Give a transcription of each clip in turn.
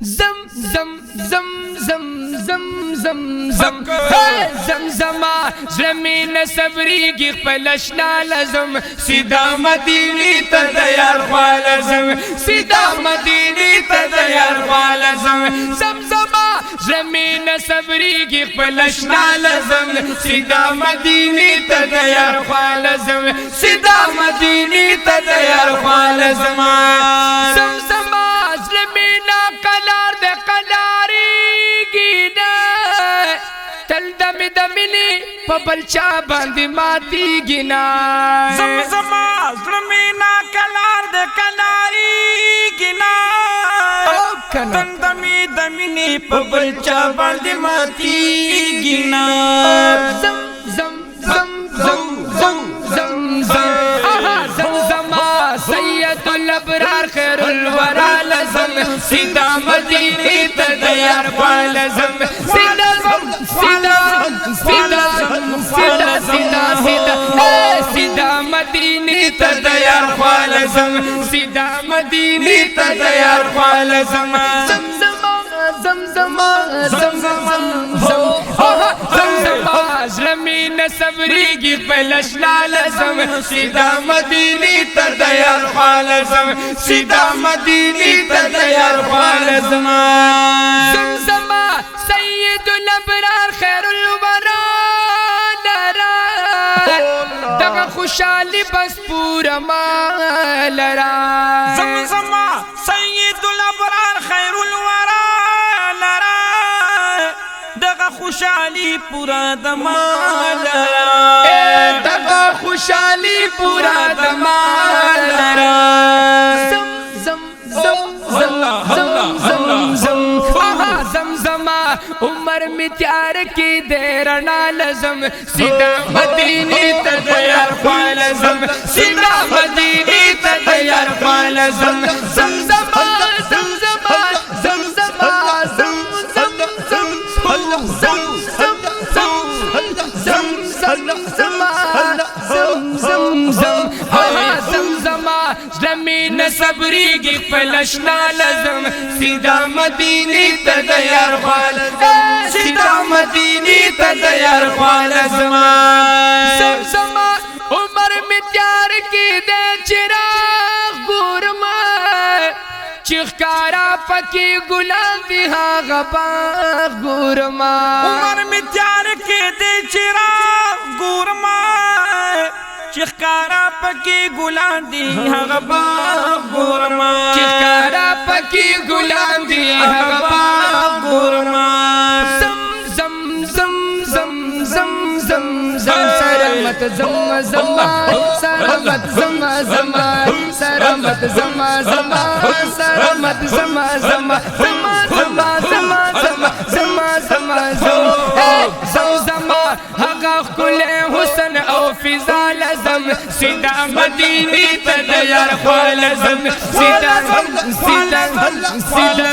زم زم زم زم زم زم زم زمزما زمین صبریږي خپل اشنا لازم سیدا مدینی ته د یار خالزم سیدا مدینی ته د یار خالزم زمزما زمین صبریږي خپل اشنا لازم سیدا مدینی ته د یار خالزم سیدا مدینی ته د یار خالزم زمزما زمین قلار د قلاریږي تل دمی دمینی پا بلچا باندی ماتیږي نا زمزما زلمینا کلار د کلاریږي نا تل دمی دمینی پا بلچا باندی ماتیږي نا زم زم زم زم زم زم زم زمزما سید الابرار خیر الورا لزم سیدا مدینی ته د یار خالزم سیدا سیدا سیدا سیدا سیدا سیدا مدینی ته د یار خالزم سیدا مدینی ته د یار خالزم زمزما زمزما زمزما زمزما زمین صبریږي خپل اشنا لازم سیدا مدینی ته د یار خالزم سیدا مدینی ته د یار خالزم زمزما سید الابرار خیر الورا لرا دغه خوشالي بس پورا مال را زمزما سید الابرار خیر الورا لرا دغه خوشالي پورا د مال را دغه خوشالي پورا د مال را زم زم زم زم زم زم زمزما عمر می تیار کی دیرنا لازم سیدا مدینی ته د یار خالزم سیدا مدینی ته د یار خالزم زمزما زمزما زمزما زم زم زم زم زم زم زمزما زم زم زم زمزما زمین صبریږي خپل اشنا لازم سیدا مدینی ته د یار خالزم سیدا مدینی ته د یار خالزم زمزما عمر می تیار کی دے چراغ ګورما چخکارا پکی ګلان دی هغه باغ ګورما عمر می تیار کی دے چراغ ګورما چخکارا پکی ګلان دی هغه باغ ګورما چخکارا پکی ګلان دی هغه باغ ګورما زم زم زم زم زم زم زم سرمت زم زم سرمت زم زم سرمت زم زم سرمت زم زم زم زم زم زم زم زم زم هغه کل حسن او فضا لازم سیدا مدینی ته د یار خالزم سیدا سیدا سیدا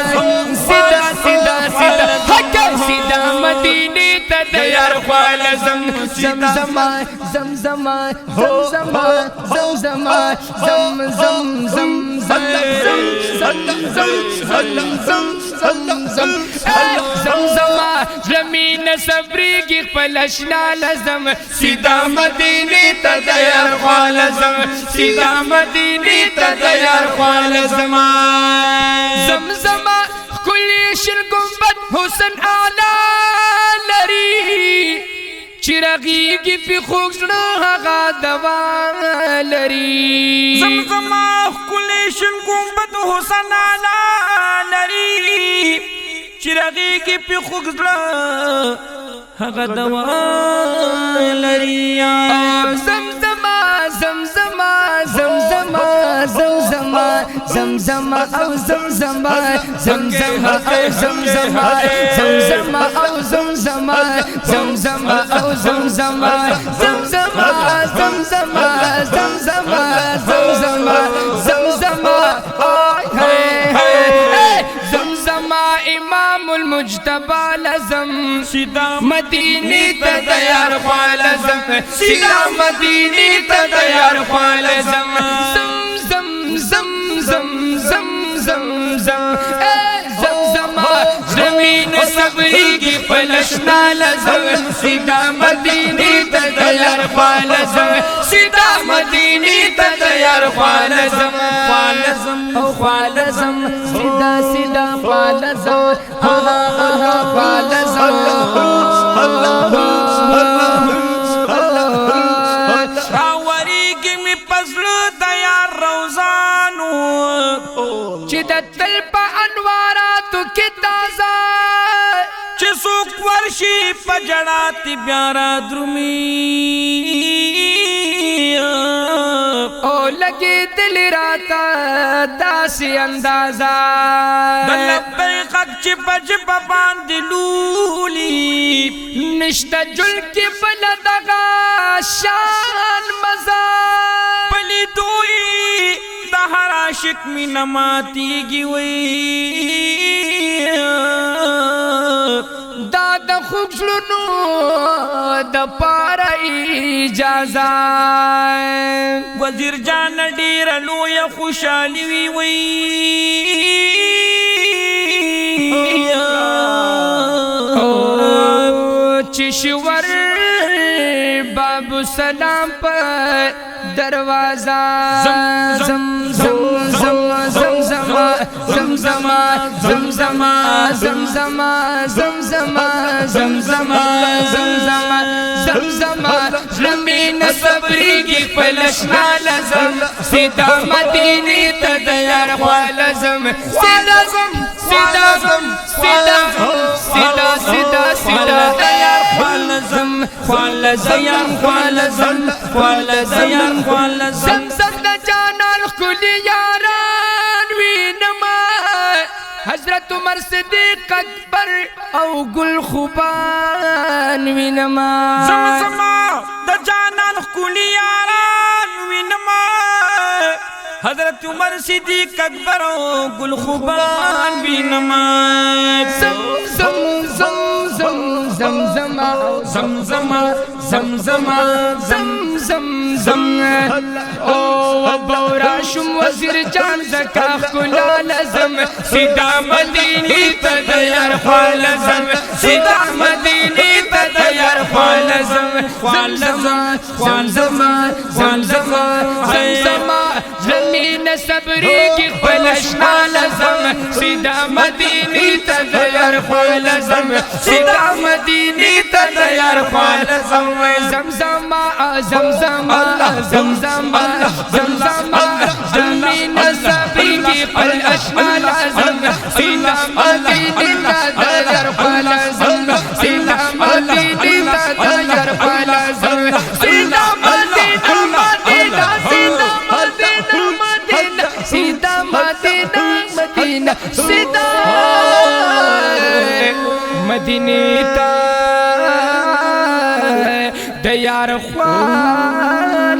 سیدا سیدا سیدا سیدا مدینی ته د یار خالزم زمزما زمزما زمزما زمزما زم زم زم زم زمزما زمین صبریږي خپل اشنا لازم سیدا مدینی ته د یار خالزم سیدا مدینی ته د یار خالزم زمزما کلی شل گنبد حسن اعلی لري چراغیږي په خوږ زړه هغه دوا لري زمزما کلی شل گنبد حسن اعلی لري چراغیږي په خوږ زړه هغه دوا لري زمزما زمزما زمزما زمزما زمزما او زمزما زمزما او زمزما زمزما او زمزما زمزما او زمزما زمزما زمزما زمزما زمزما زمزما زمزما امام المجتبى لازم سیدا مدینی ته د یار خالزم سیدا مدینی ته د یار خالزم زم زم زم زم زم زم زم زم صبریږي پلشنا لزم سیدا مدینه ته د یار خالزم سیدا مدینه ته د یار خالزم او خالزم سیدا سیدا خالزم خالزم راوریږي می پزړه د یار روزانو چې د تل په انواراتو کې تازه چې څوک ورشي په جړات بیا را درومي او لګي دل راته داسې اندازه د لبیک حق چې بج په باندې لولي نشته جل کې بل دغه شان مزه پلی دوی د هر عاشق مینه ماتیږي وي دا د خوږ زړونو د پاره اجازه وزیر جان ډیره لویه خوشحالي وي چې شور بابو سلام په دروازه زم زم زم زم زم زم زم زم زم زم زم زم زم زم زم زم زم زم زمین صبریږي پلشنا لزم سیدا مدینه ته د یار خالزم سیدا زم سیدا زم سیدا سیدا سیدا سیدا د یار خالزم خالزم خالزم خالزم خالزم زم د جانان خلی یاران وینما حضرت عمر صدیق اکبر او گل خوبان وینما زمزما د جانان خلی یاران وینما حضرت عمر صدیق اکبر او گل خوبان وینما زم زم زم زم زم زم زم زم زم زم زم زم او بورا شم وزیر جان زکا خلا لزم سیدا مدینه ته د یار خالزم سیدا مدینه ته د یار خالزم خالزم خالزم خالزم خالزم زمین صبریږي پلشنا لزم سیدا مدینه ته د یار خالزم سیدا مدینه ته د یار خالزم زمزم زمزم زمزم زمزم زمین صبریږي پلشنا لزم سیدا مدینه ته د یار خالزم سیدا مدینه ته د یار خالزم سیدا مدینه مدینه سیدا مدینہ مدینہ سیدا مدینہ تا د یار خالزم